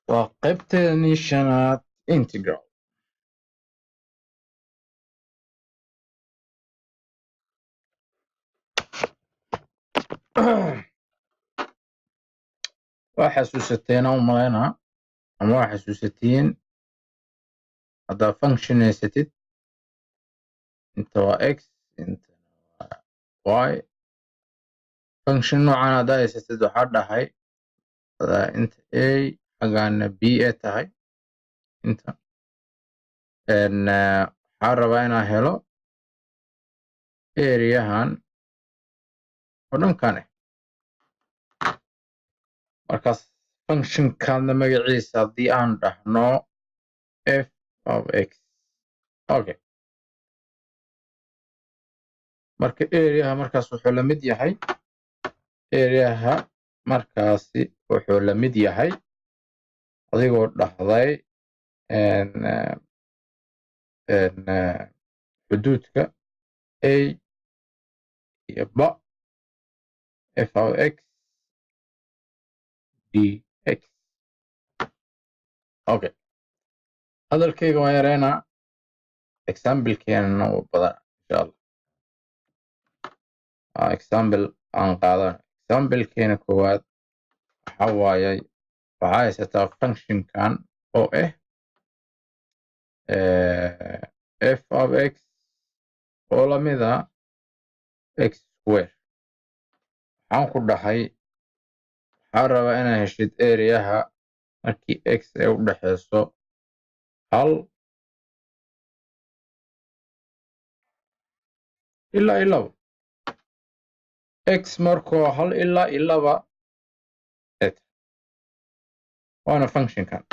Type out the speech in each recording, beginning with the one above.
وقبتني شنات integral. وحسوستين أو مالينا أما حسوستين هذا function ستة انت x انت y function نوعنا دا ستة حدا هاي هذا انت a حقنا b تهاي انت ان حربينا هلو area هان ودن كان markaas function كان magaciisa hadii aan dhahno f of x okay marka area markaas wuxuu la mid yahay area markaasi wuxuu la mid yahay adigoo dhahday xuduudka a iyo b f of x dx okay hadalkayga waan yareynaa example-keena u badan insha allah example aan qaadano example-keena koowaad waxa waayay waxaa haysataa function-kan oo ah f of x oo la mid ah x square waxaan ku dhahay waxaan rabaa inaad heshid areaha markii x ay u dhaxayso hal ilaa iyo laba x markuu hal ilaa iyo laba waana function-kan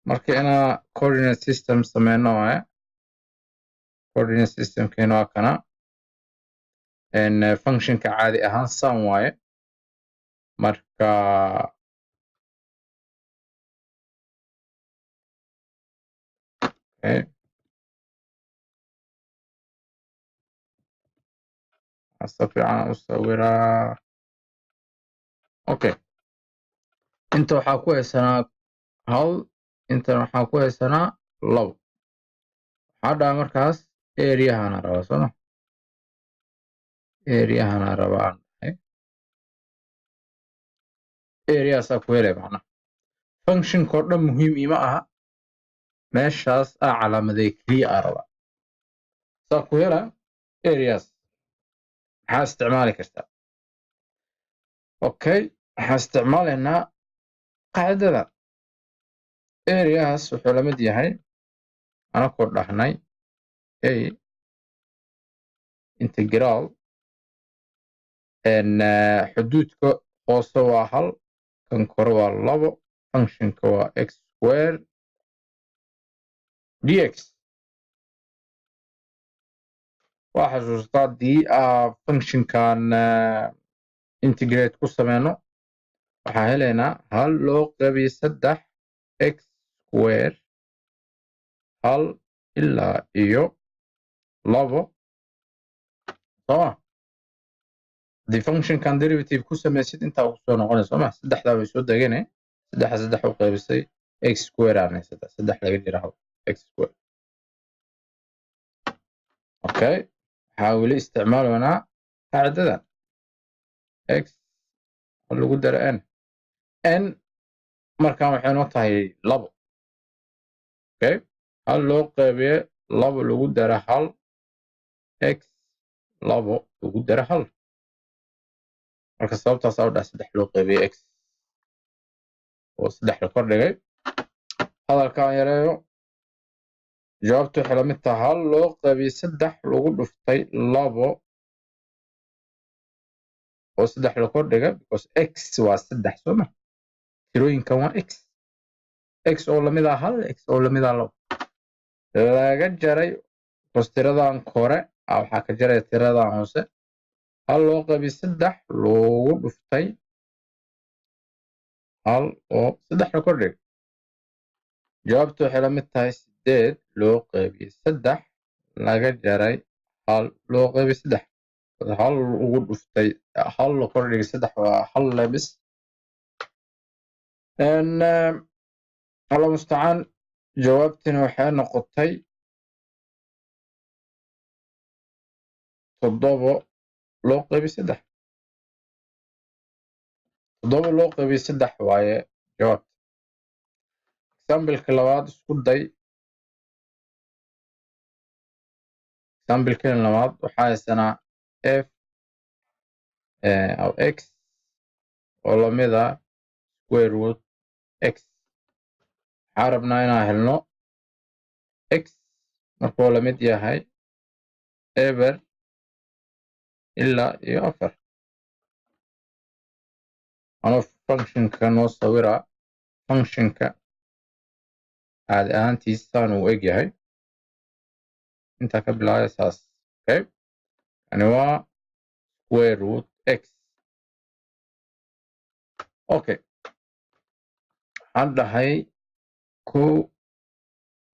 marka inaa coordinate system sameyno coordinate system-keena waa kana function-ka caadi ahaan saan waaye marka si fiican u sawiraa okay inta waxaa ku haysanaa hal intan waxaa ku haysanaa labo waxaa dhaha markaas areahana raba sooma areahana raba aan dhahay areasaa ku helay macnaha functionka oo dhan muhiim ima aha meeshaas aa calaamaday keliya aa raba saa ku hela areas maxaa isticmaali kartaa okay waxaan isticmaalaynaa qaacidada areas wuxuu la mid yahay anakoo dhahnay a integral xuduudka hoose waa hal kan kore waa labo functionka waa x square dx waa xasuustaa haddii functionkan integrate ku sameyno waxaan helaynaa hal loo qabiyo saddex x square hal ilaa iyo labo sooma haddii functionkan derivative ku samaysid intaa ku soo noqonaysa sooma saddexdaa way soo degane saddexa saddex u qaybisay x square aan haysataa saddex laga jira hal x square okay waxaa weli isticmaalaynaa qaacidadan x lagu daro n markaan waxay noo tahay labo okay hal loo qaybiye labo lagu daro hal x labo lagu daro hal marka sababtaas aa u dhaha saddex loo qaybiye x oo saddex la kor dhigay hadalkaan yareeyo jawaabtu waxay la mid tahay hal loo qaybiye saddex lagu dhuftay labo oo saddex la kor dhigay because x waa saddex sooma tirooyinkan waa x oo lamid ah hal x oo lamid ah labo laga jaray because tiradan kore waxaa ka jaraya tiradan hoose hal loo qabiy saddex loogu dhuftay hal oo saddex la kor dhigay jawaabtu waxay la mid tahay 8 loo qabiy saddex laga jaray hal loo qabiy saddex hal ugu dhuftay hal la kor dhigay saddex waa hal lebis الله المستعان. jawaabtina waxay noqotay 7 loo qaybi 3. 7 loo qaybi 3 waaye jawaabta. example-ka labaad isku day. example-ka labaad waxaa haysanaa f of x oo la mid ah square root x. waxaan rabnaa inaan helno x markuu la mid yahay eber ilaa iyo 4. anoo functionka noo sawira. functionka caadi ahaantiisaan uu eg yahay intaa ka bilaabaya saas. okay, yani waa square root x. okay, waxaan dhahay 1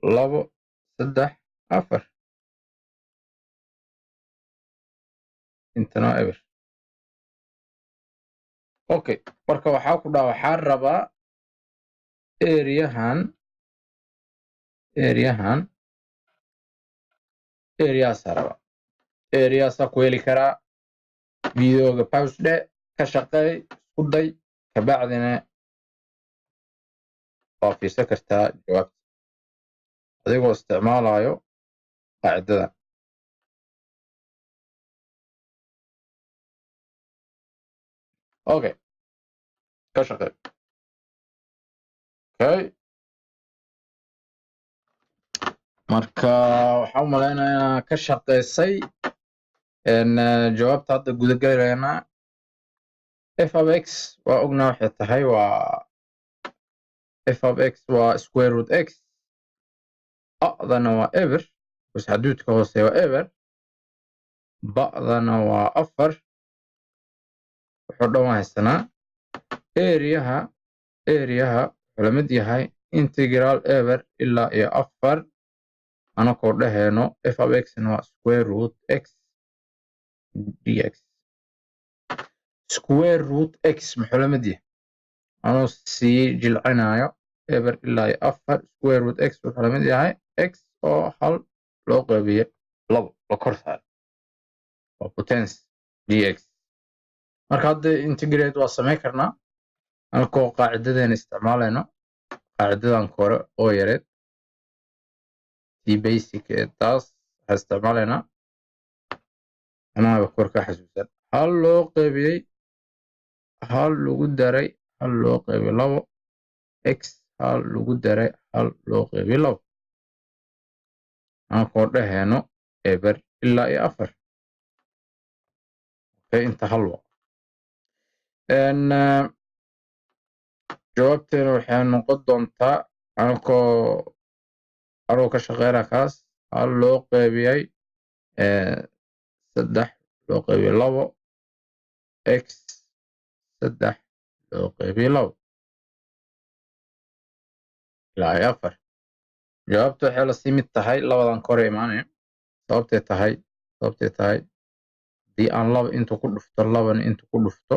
2 3 4 intana eber. okay, marka waxaa ku dhaha waxaan rabaa areahaasa rabaa. areaasa ku heli karaa videoga pause dhe ka shaqeey isku day kabacdina waa fiirsan kartaa jawaabta adigoo isticmaalayo qaacidadan. okay, ka shaqeey. okay, marka waxaan u malaynayaa ka shaqeysay jawaabta hadda guda galaynaa. f of x waa ognaa waxay tahay waa f of x waa square root x. a'dana waa eber bas xaduudka hoose waa eber. ba'dana waa 4. wuxuu dhan waa haysanaa areaha wuxuu la mid yahay integral eber ilaa iyo 4 anakoo dhahayno f of x waa square root x dx. square root x muxuu la mid yahay anoo sii jilcinayo eber ilaa iyo 4. square root x wuxuu la mid yahay x oo 1 loo qaybiyo 2 la kor saaro waa potence dx. marka hadda integrate waa samayn karnaa anakoo qaacidadeena isticmaalayno. qaacidadan kore oo yareed tii basic taas waxaa isticmaalaynaa anaaba kor ka xasuusan. 1 loo qaybiyey 1 lagu daray 1 loo qaybiyo 2 x 1 lagu daray 1 loo qaybiyo 2 anakoo dhahayno eber ilaa iyo 4. okay, inta 1 waa jawaabteena waxay noqon doontaa anoo ka shaqeynaa kaas 1 loo qaybiyey 3 loo qaybiyo 2 x 3 loo qaybiyo 2 ilaa iyo 4. jawaabta waxay la sii mid tahay labadan kore imaanaya. sababtay tahay haddii aan 2 inta ku dhufto 2 inta ku dhufto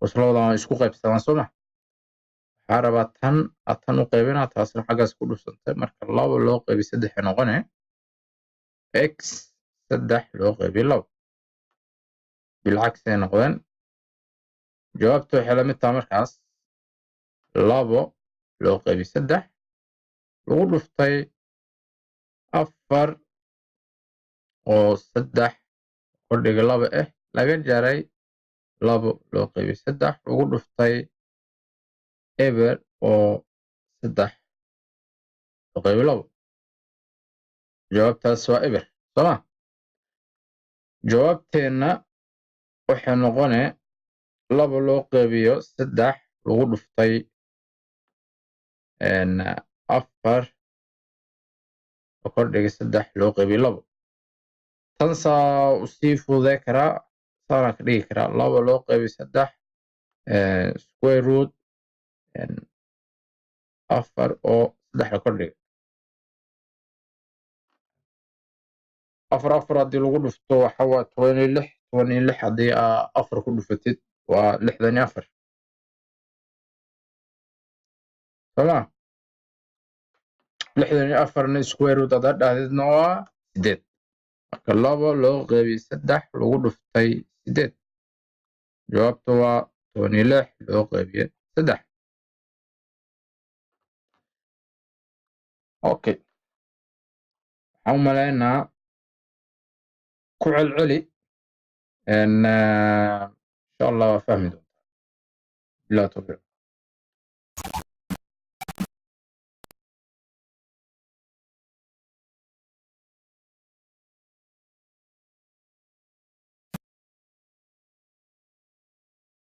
bas labadan isku qaybsadaan soo ma. waxaa rabaa tan u qaybinaa taasna xaggaas ku dhufsantay marka 2 loo qaybiyo 3 noqonaya x 3 loo qaybiyo 2 bilcagsay noqdeen. jawaabta waxay la mid tahay markaas 2 loo qaybiyo 3 lagu dhuftay 4 oo 3 kordhiga 2 ah laga jaray 2 loo qaybiyo 3 lagu dhuftay eber oo 3 loo qaybiyo 2. jawaabtaas waa eber sooma. jawaabteenna waxay noqonee 2 loo qaybiyo 3 lagu dhuftay 4 oo kordhiga 3 loo qaybiyo 2. tan saa u sii fududay karaa saana ka dhigi karaa 2 loo qaybiyo 3 square root 4 oo 3 la kordhiga 4 haddii lagu dhufto waxa waa 26 haddii aa 4 ku dhufatid waa 64. تمام 64 سكوير روت هذا دهدنا waa 8 marka 2 loo qeybiyo 3 lagu dhuftay 8 jawaabtu waa 26 loo qeybiyo 3 okay waxaan u maleynayaa ku celceli إن شاء الله فهمت. لا تضيع.